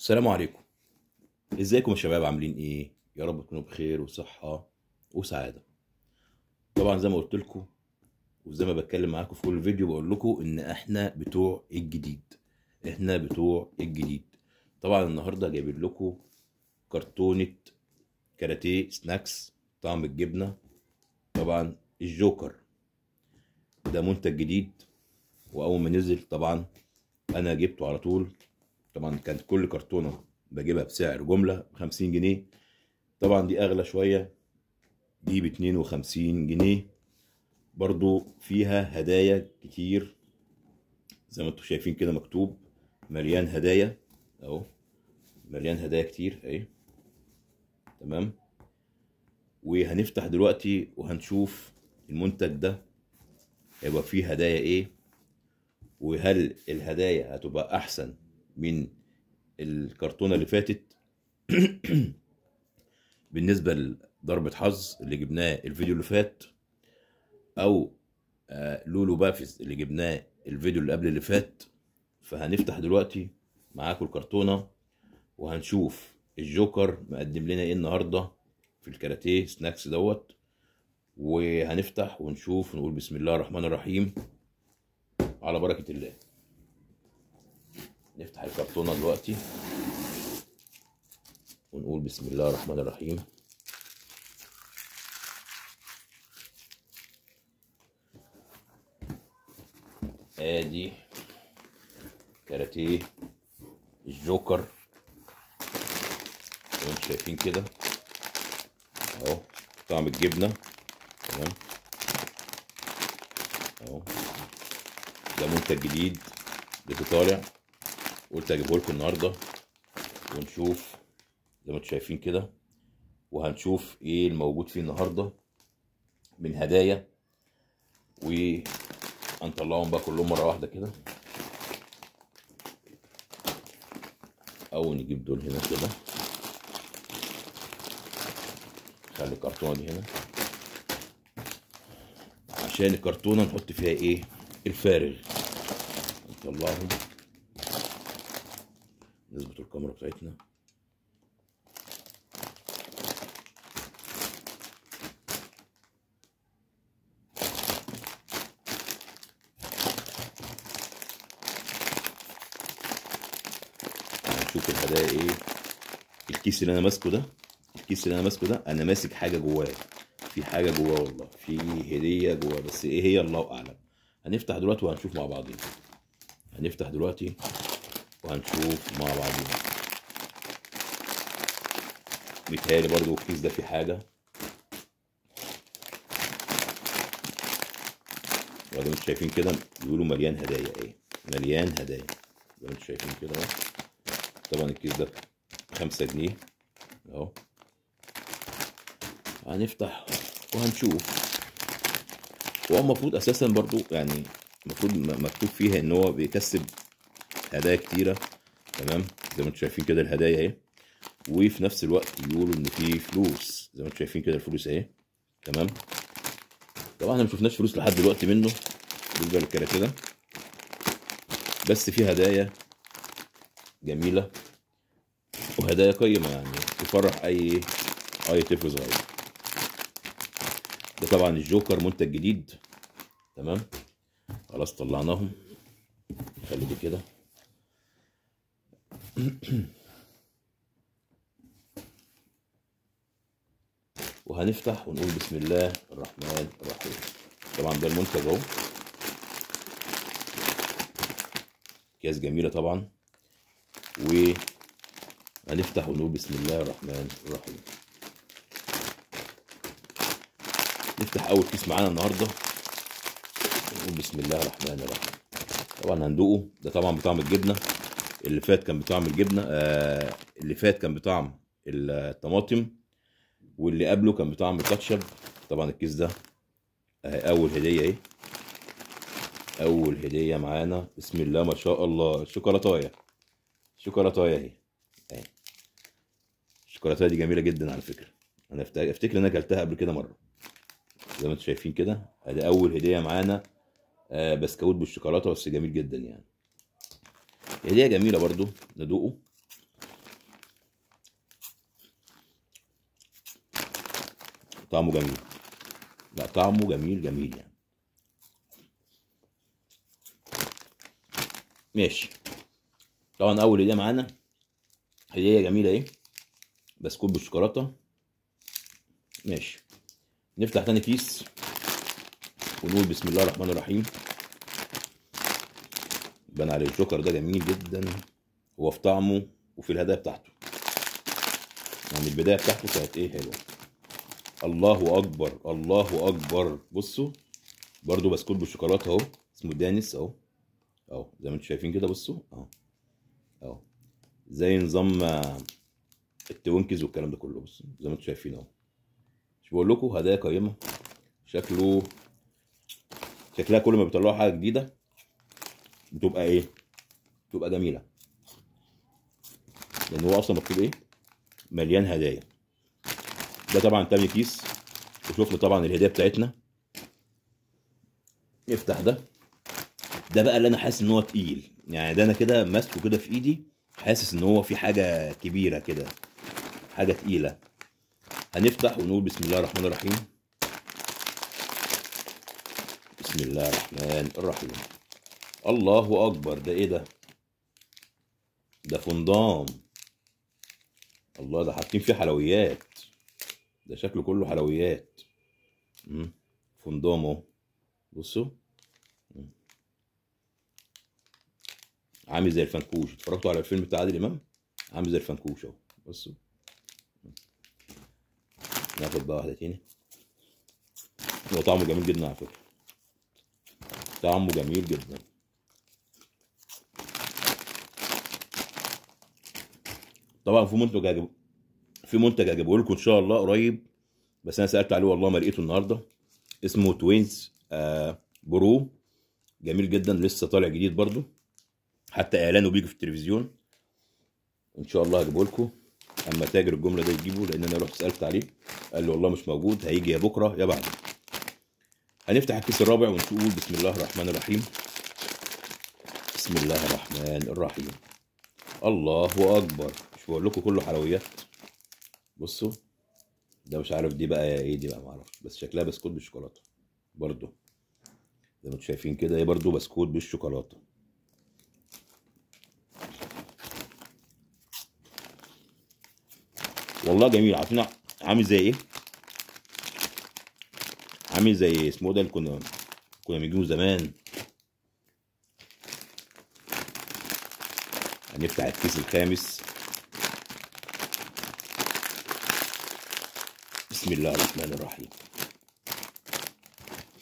السلام عليكم. ازيكم يا شباب؟ عاملين ايه؟ يا رب تكونوا بخير وصحة وسعادة. طبعا زي ما قلت لكم وزي ما بتكلم معاكم في كل فيديو بقول لكم ان احنا بتوع الجديد. احنا بتوع الجديد. طبعا النهارده جايبين لكم كرتونة كاراتيه سناكس طعم الجبنة. طبعا الجوكر ده منتج جديد، واول ما نزل طبعا انا جبته على طول. طبعا كانت كل كرتونة بجيبها بسعر جملة ب50 جنيه. طبعا دي اغلى شوية، دي ب52 جنيه. برضو فيها هدايا كتير زي ما انتم شايفين كده، مكتوب مليان هدايا اهو، مليان هدايا كتير اهي. تمام. وهنفتح دلوقتي وهنشوف المنتج ده هيبقى فيه هدايا ايه، وهل الهدايا هتبقى احسن من الكرتونة اللي فاتت بالنسبة لضربة حظ اللي جبناه الفيديو اللي فات، او لولو بافز اللي جبناه الفيديو اللي قبل اللي فات. فهنفتح دلوقتي معاكم الكرتونة وهنشوف الجوكر مقدم لنا ايه النهارده في الكاراتيه سناكس دوت. وهنفتح ونشوف ونقول بسم الله الرحمن الرحيم على بركة الله. نفتح الكرتونة دلوقتي ونقول بسم الله الرحمن الرحيم. ادي كاراتيه الجوكر زي ما انتم شايفين كده اهو، طعم الجبنة. تمام اهو، ده منتج جديد لسه طالع، قلت اجيبه لكم النهارده ونشوف زي ما انتم شايفين كده. وهنشوف ايه الموجود فيه النهارده من هدايا، وهنطلعهم بقى كلهم مره واحده كده، او نجيب دول هنا كده. خلي الكرتونه دي هنا عشان الكرتونه نحط فيها ايه الفارغ. نطلعهم، نظبط الكاميرا بتاعتنا. نشوف الهدايا ايه. الكيس اللي انا ماسكه ده، الكيس اللي انا ماسكه ده انا ماسك حاجه جواه، في حاجه جواه والله، في هديه جواه، بس ايه هي الله اعلم. هنفتح دلوقتي وهنشوف مع بعضين. هنفتح دلوقتي وهنشوف مع بعضين. بيتهيألي برضو الكيس ده فيه حاجه، زي ما انتم شايفين كده بيقولوا مليان هدايا ايه، مليان هدايا زي ما انتم شايفين كده اهو. طبعا الكيس ده ب5 جنيه اهو. هنفتح وهنشوف. هو المفروض اساسا برضو يعني المفروض مكتوب فيها ان هو بيكسب هدايا كتيره. تمام، زي ما انتم شايفين كده الهدايا اهي، وفي نفس الوقت بيقولوا ان في فلوس زي ما انتم شايفين كده الفلوس اهي. تمام. طبعا احنا مشوفناش فلوس لحد دلوقتي منه بالنسبه للكاراتيه ده، بس في هدايا جميله وهدايا قيمه يعني تفرح اي طفل صغير. ده طبعا الجوكر منتج جديد. تمام. خلاص طلعناهم، خلي دي كده. وهنفتح ونقول بسم الله الرحمن الرحيم. طبعا ده المنتج اهو، اكياس جميله طبعا. وهنفتح ونقول بسم الله الرحمن الرحيم. نفتح اول كيس معانا النهارده ونقول بسم الله الرحمن الرحيم. طبعا هندوقه، ده طبعا بطعم الجبنه. اللي فات كان بطعم الجبنه، اللي فات كان بطعم الطماطم، واللي قبله كان بطعم الكاتشب. طبعا الكيس ده اول هديه اهي، اول هديه معانا. بسم الله ما شاء الله، شوكولاتايه، شوكولاتايه اهي اهي. الشوكولاتايه دي جميله جدا على فكره، انا افتكر ان انا اكلتها قبل كده مره. زي ما انتم شايفين كده ادي اول هديه معانا، بسكوت بالشوكولاته، بس جميل جدا يعني. هديه جميله برضو ندوقه. طعمه جميل. لا طعمه جميل جميل يعني. ماشي. طبعا اول هديه معانا هديه جميله ايه، بسكوت بالشوكولاته. ماشي. نفتح تاني كيس ونقول بسم الله الرحمن الرحيم. بان عليه الجوكر ده جميل جدا، هو في طعمه وفي الهدايا بتاعته. يعني البدايه بتاعته كانت ايه حلوه. الله اكبر الله اكبر. بصوا برضو بسكوت بالشوكولاته اهو، اسمه دانس اهو. اهو زي ما انتم شايفين كده، بصوا اهو اهو، زي نظام التوينكيز والكلام ده كله. بصوا زي ما انتم شايفين اهو. مش بقول لكم هدايا قيمه. شكلها كل ما بيطلعوا حاجه جديده بتبقى ايه، بتبقى جميله. لان هو اصلا مكتوب ايه، مليان هدايا. ده طبعا تاني كيس، وشوفنا طبعا الهديه بتاعتنا. نفتح ده. ده بقى اللي انا حاسس ان هو تقيل، يعني ده انا كده ماسكه كده في ايدي، حاسس ان هو في حاجه كبيره كده، حاجه تقيله. هنفتح ونقول بسم الله الرحمن الرحيم. بسم الله الرحمن الرحيم. الله اكبر. ده ايه ده؟ ده فندام. الله، ده حاطين فيه حلويات. ده شكله كله حلويات. فندام اهو. بصوا عامل زي الفنكوش. اتفرجتوا على الفيلم بتاع عادل امام؟ عامل زي الفنكوش اهو. بصوا. ناخد بقى واحده تاني. هو طعمه جميل جدا على فكره، طعمه جميل جدا. طبعا في منتج هجيبه لكم ان شاء الله قريب، بس انا سالت عليه والله ما لقيته النهارده. اسمه توينز برو. جميل جدا، لسه طالع جديد برضو، حتى اعلانه بيجي في التلفزيون. ان شاء الله هجيبه لكم اما تاجر الجمله ده يجيبه، لان انا رحت سالت عليه قال لي والله مش موجود، هيجي يا بكره يا بعده. هنفتح الكيس الرابع ونقول بسم الله الرحمن الرحيم. بسم الله الرحمن الرحيم. الله اكبر. مش بقول لكم كله حلويات. بصوا ده مش عارف دي بقى ايه، دي بقى معرفش، بس شكلها بسكوت بالشوكولاته برضو زي ما انتم شايفين كده. ايه برضو بسكوت بالشوكولاته. والله جميل. عارفين عامل زي ايه؟ عامل زي اسمه ده اللي كنا بنجيبه زمان. هنفتح الكيس الخامس. بسم الله الرحمن الرحيم.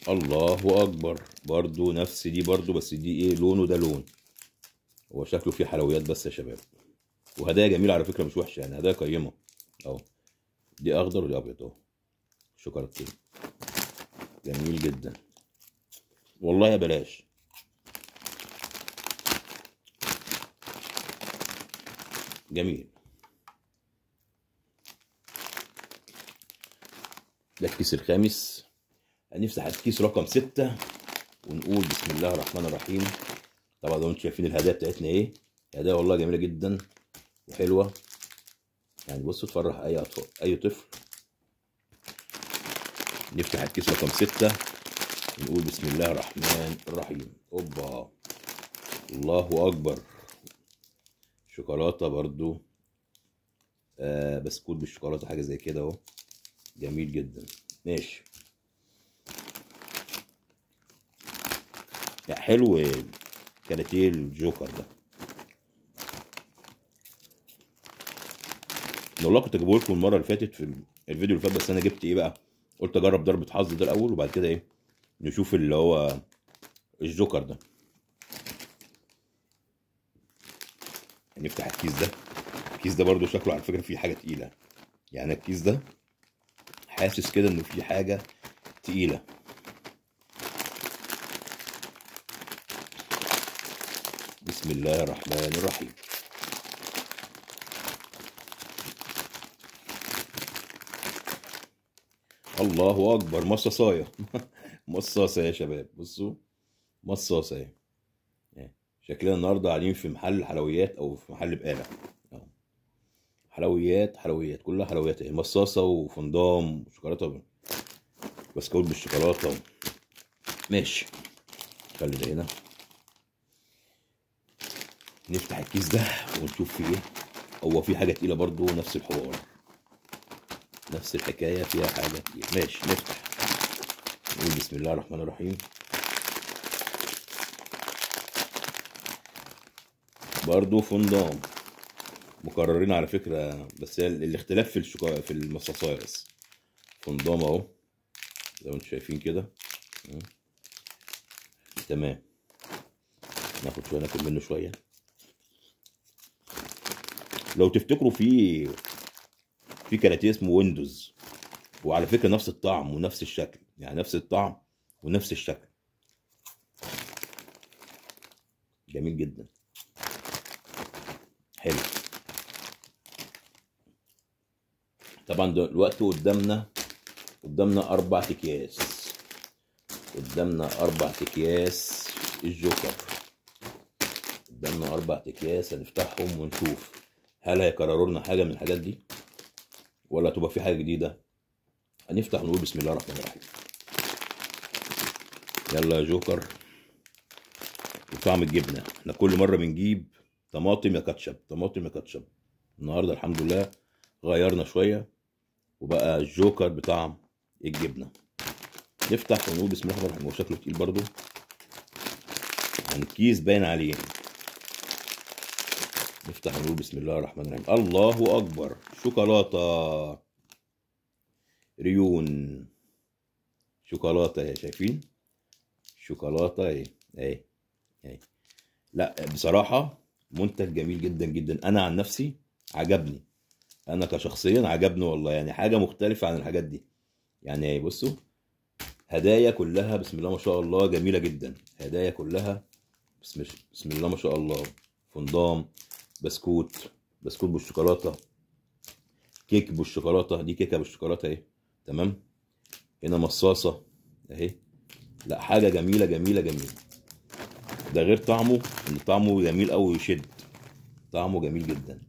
الله اكبر. برضو نفس دي برضو، بس دي ايه لونه، ده لون هو شكله فيه حلويات بس يا شباب. وهدايا جميله على فكره، مش وحشه يعني، هدايا قيمه اهو. دي اخضر ودي ابيض اهو، شوكولاتين. جميل جدا والله، يا بلاش. جميل. ده الكيس الخامس. هنفتح الكيس رقم 6 ونقول بسم الله الرحمن الرحيم. طبعا زي ما انتم شايفين الهدايا بتاعتنا ايه، هدايا والله جميله جدا وحلوه يعني. بصوا تفرح اي اطفال، اي طفل. نفتح الكيس رقم 6 ونقول بسم الله الرحمن الرحيم. اوبا، الله اكبر. شوكولاته برضو، بسكوت بالشوكولاته، حاجه زي كده اهو. جميل جدا. ماشي. لا حلو كاراتيه الجوكر ده. انا والله كنت اجيبه لكم المره اللي فاتت في الفيديو اللي فات، بس انا جبت ايه بقى، قلت اجرب ضربه حظ ده الاول، وبعد كده ايه نشوف اللي هو الجوكر ده. هنفتح الكيس ده. الكيس ده برضو شكله على فكره فيه حاجه تقيله، يعني الكيس ده حاسس كده انه فيه حاجه تقيله. بسم الله الرحمن الرحيم. الله اكبر. مصاصايه مصاصه يا شباب. بصوا مصاصه اهي. شكلنا النهارده قاعدين في محل حلويات او في محل بقاله. حلويات حلويات، كلها حلويات اهي، مصاصه وفندام وشوكولاته بسكوت بالشوكولاته. ماشي، خلي ده هنا. نفتح الكيس ده ونشوف فيه ايه. هو في حاجه تقيله برضو، نفس الحوار نفس الحكايه، فيها حاجه تقيله. ماشي، نفتح نقول بسم الله الرحمن الرحيم. برضو فندام، مكررين على فكره، بس هي الاختلاف في المصاصايه بس. فندام اهو زي ما انتم شايفين كده. تمام، ناخد شويه، ناكل منه شويه. لو تفتكروا في كاراتيه اسمه ويندوز، وعلى فكره نفس الطعم ونفس الشكل، يعني نفس الطعم ونفس الشكل. جميل جدا، حلو. طبعا دلوقتي قدامنا 4 اكياس. قدامنا 4 اكياس الجوكر. قدامنا 4 اكياس، هنفتحهم ونشوف هل هيكرروا لنا حاجه من الحاجات دي ولا تبقى في حاجه جديده. هنفتح ونقول بسم الله الرحمن الرحيم. يلا يا جوكر. وطعم الجبنه، احنا كل مره بنجيب طماطم يا كاتشب، طماطم يا كاتشب. النهارده الحمد لله غيرنا شويه وبقى الجوكر بطعم الجبنه. نفتح ونقول بسم الله الرحمن الرحيم. هو شكله تقيل برضو، الكيس باين عليه. نفتح ونقول بسم الله الرحمن الرحيم. الله اكبر، شوكولاته ريون، شوكولاته اهي، شايفين شوكولاته اهي اهي اهي. لا بصراحه منتج جميل جدا جدا، انا عن نفسي عجبني، انا كشخصيا عجبني والله، يعني حاجه مختلفه عن الحاجات دي. يعني بصوا، هدايا كلها بسم الله ما شاء الله جميله جدا، هدايا كلها بسم الله ما شاء الله. فندام، بسكوت بالشوكولاته، كيك بالشوكولاته، دي كيكه بالشوكولاته اهي. تمام، هنا مصاصه اهي. لا حاجه جميله جميله جميله. ده غير طعمه، ان طعمه جميل قوي، يشد، طعمه جميل جدا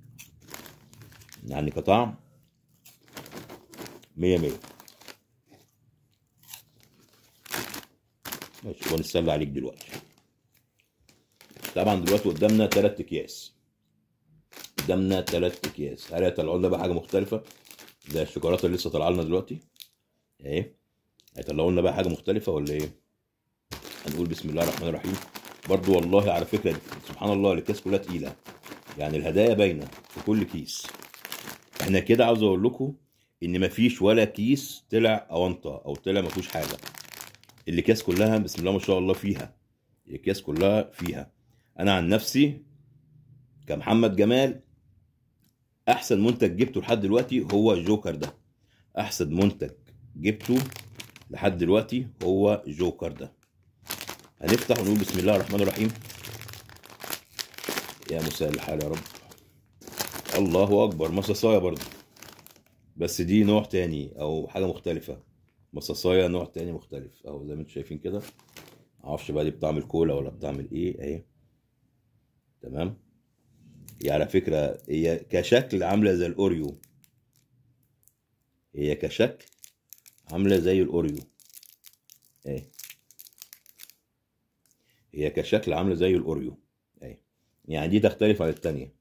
يعني، كطعم 100 100. ماشي، ونسلي عليك دلوقتي. طبعا دلوقتي قدامنا 3 اكياس، قدامنا 3 اكياس. هل هيطلعوا لنا بقى حاجه مختلفه زي الشوكولاته اللي لسه طالعه لنا دلوقتي اهي؟ هيطلعوا لنا بقى حاجه مختلفه ولا ايه؟ هنقول بسم الله الرحمن الرحيم. برضو والله على فكره سبحان الله الاكياس كلها تقيله، يعني الهدايا باينه في كل كيس. احنا كده عاوز اقول لكم ان مفيش ولا كيس طلع اونطه او طلع مفيهوش حاجه. الاكياس كلها بسم الله ما شاء الله فيها، الاكياس كلها فيها. انا عن نفسي كمحمد جمال، احسن منتج جبته لحد دلوقتي هو الجوكر ده. احسن منتج جبته لحد دلوقتي هو الجوكر ده. هنفتح ونقول بسم الله الرحمن الرحيم. يا مسهل الحال يا رب. الله اكبر، مصاصايه برضه، بس دي نوع تاني او حاجه مختلفه. مصاصايه نوع تاني مختلف اهو زي ما انتم شايفين كده. معرفش بقى دي بطعم الكولا ولا بطعم الايه اهي. تمام، هي على فكره هي كشكل عامله زي الاوريو، هي كشكل عامله زي الاوريو اهي، هي كشكل عامله زي الاوريو اهي. يعني دي تختلف عن التانية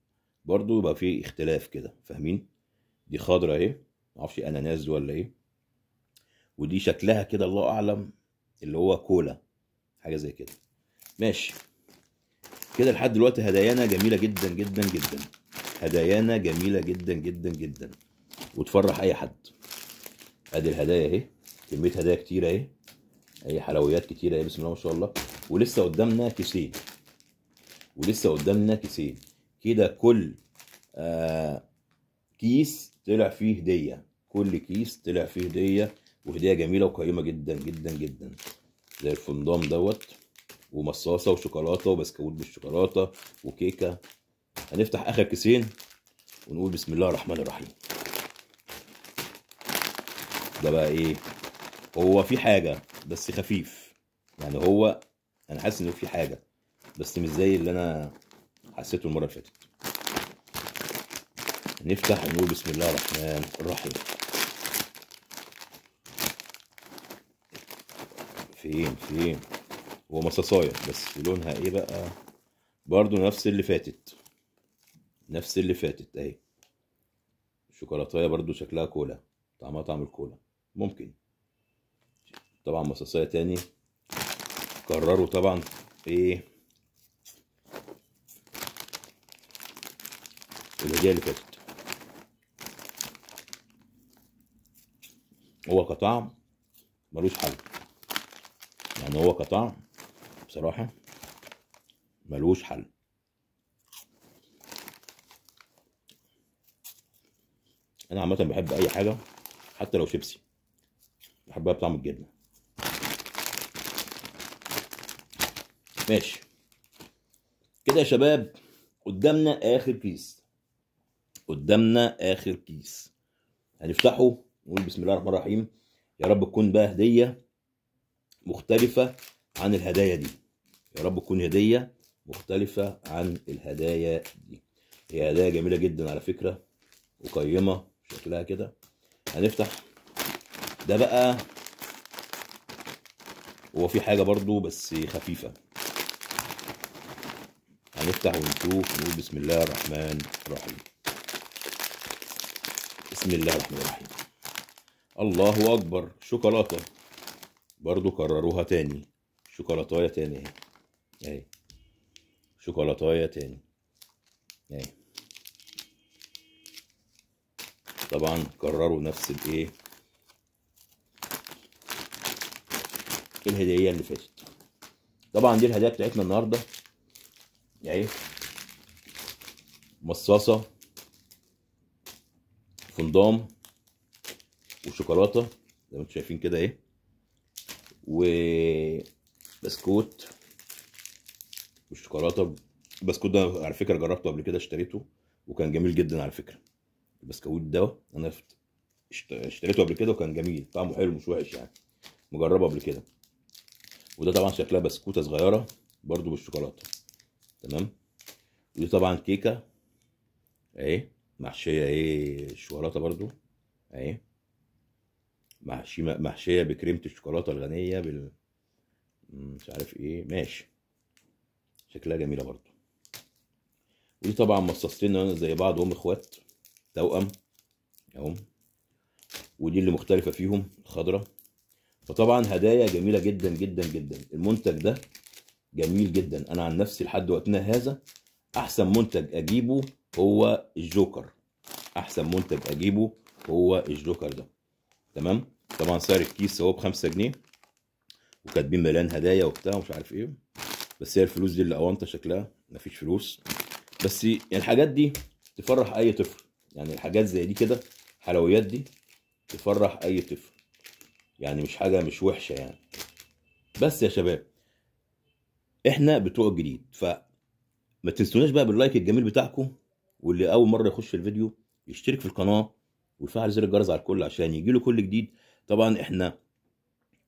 برضو، يبقى في اختلاف كده، فاهمين؟ دي خضرة اهي، معرفش اناناس ولا ايه، ودي شكلها كده الله اعلم اللي هو كولا، حاجه زي كده. ماشي كده لحد دلوقتي هدايانا جميله جدا جدا جدا، هدايانا جميله جدا جدا جدا وتفرح اي حد. ادي الهدايا اهي، كميه هدايا كتيره اهي، اي حلويات كتيره اهي بسم الله ما شاء الله. ولسه قدامنا كيسين، ولسه قدامنا كيسين كده. كل كيس طلع فيه هديه، كل كيس طلع فيه هديه، وهديه جميله وقيمه جدا جدا جدا، زي الفندام دوت، ومصاصه وشوكولاته وبسكوت بالشوكولاته وكيكه. هنفتح اخر كيسين ونقول بسم الله الرحمن الرحيم. ده بقى ايه؟ هو في حاجه بس خفيف، يعني هو انا حاسس انه في حاجه بس مش زي اللي انا حسيته المره اللي فاتت. نفتح ونقول بسم الله الرحمن الرحيم. فين هو مصاصايه بس لونها ايه بقى؟ برضو نفس اللي فاتت اهي. الشوكولاتايه برضو شكلها كولا، طعمها طعم الكولا ممكن. طبعا مصاصايه تاني كرروا طبعا ايه الهديه اللي فاتت. هو كطعم ملوش حل، يعني هو كطعم بصراحه ملوش حل. انا عامه بحب اي حاجه حتى لو شيبسي بحبها بطعم الجبنه. ماشي كده يا شباب، قدامنا اخر كيس هنفتحه ونقول بسم الله الرحمن الرحيم. يا رب تكون بقى هديه مختلفه عن الهدايا دي، يا رب تكون هديه مختلفه عن الهدايا دي. هي هدايا جميله جدا على فكره وقيمه شكلها كده. هنفتح ده بقى، هو في حاجه برضو بس خفيفه. هنفتح ونشوف ونقول بسم الله الرحمن الرحيم. بسم الله الرحمن الرحيم. الله اكبر. شوكولاته برضو كرروها تاني، شوكولاتايه تاني اهي اهي، شوكولاتايه تاني اهي. طبعا كرروا نفس الايه الهديه اللي فاتت. طبعا دي الهدايا بتاعتنا النهارده اهي، مصاصه فندام وشوكولاته زي ما انتم شايفين كده اهي، وبسكوت والشوكولاته. البسكوت ده على فكره جربته قبل كده، اشتريته وكان جميل جدا على فكره. البسكوت ده انا اشتريته قبل كده وكان جميل، طعمه حلو مش وحش يعني، مجربه قبل كده. وده طبعا شكلها بسكوته صغيره برضو بالشوكولاته تمام. ودي طبعا كيكه اهي محشيه ايه شوكولاته برضو اهي، محشيه بكريمه الشوكولاته الغنيه مش عارف ايه. ماشي شكلها جميله برضو. ودي طبعا مصاصتين زي بعض وهم اخوات توأم اهو، ودي اللي مختلفه فيهم الخضراء. فطبعا هدايا جميله جدا جدا جدا. المنتج ده جميل جدا. انا عن نفسي لحد وقتنا هذا احسن منتج اجيبه هو الجوكر، احسن منتج اجيبه هو الجوكر ده تمام. طبعا سعر الكيس اهو ب5 جنيه وكاتبين مليان هدايا وبتاع ومش عارف ايه، بس هي الفلوس دي اللي اونطه شكلها مفيش فلوس. بس الحاجات دي تفرح اي طفل، يعني الحاجات زي دي كده حلويات دي تفرح اي طفل، يعني مش حاجه مش وحشه يعني. بس يا شباب احنا بتوع الجديد، فما تنسوناش بقى باللايك الجميل بتاعكم، واللي اول مره يخش الفيديو يشترك في القناه ويفعل زر الجرس على الكل عشان يجيله كل جديد. طبعا احنا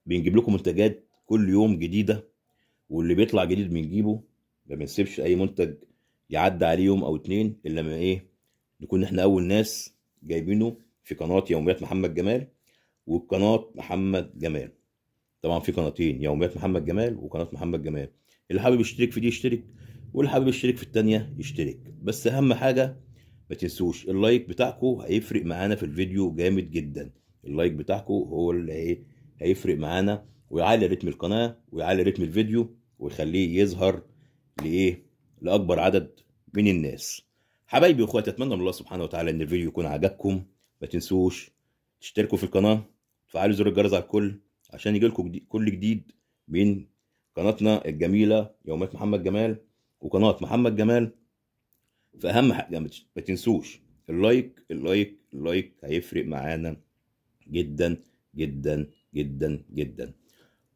بنجيب لكم منتجات كل يوم جديده، واللي بيطلع جديد بنجيبه، ما بنسيبش اي منتج يعدي عليه يوم او اتنين الا ما ايه نكون احنا اول ناس جايبينه في قناه يوميات محمد جمال وقناه محمد جمال. طبعا في قناتين، يوميات محمد جمال وقناه محمد جمال. اللي حابب يشترك في دي يشترك، واللي حابب يشترك في التانية يشترك. بس اهم حاجه ما تنسوش اللايك بتاعكم هيفرق معانا في الفيديو جامد جدا. اللايك بتاعكم هو اللي هيفرق معانا ويعلي رتم القناه ويعلي رتم الفيديو ويخليه يظهر لاكبر عدد من الناس. حبايبي واخواتي، اتمنى من الله سبحانه وتعالى ان الفيديو يكون عجبكم. ما تنسوش تشتركوا في القناه وتفعلوا زر الجرس على الكل عشان يجيلكم كل جديد من قناتنا الجميله يوميات محمد جمال وقناه محمد جمال. فاهم حاجه ما تنسوش اللايك اللايك اللايك هيفرق معانا جدا جدا جدا جدا.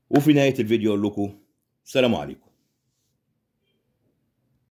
وفي نهايه الفيديو اقول لكم سلام عليكم.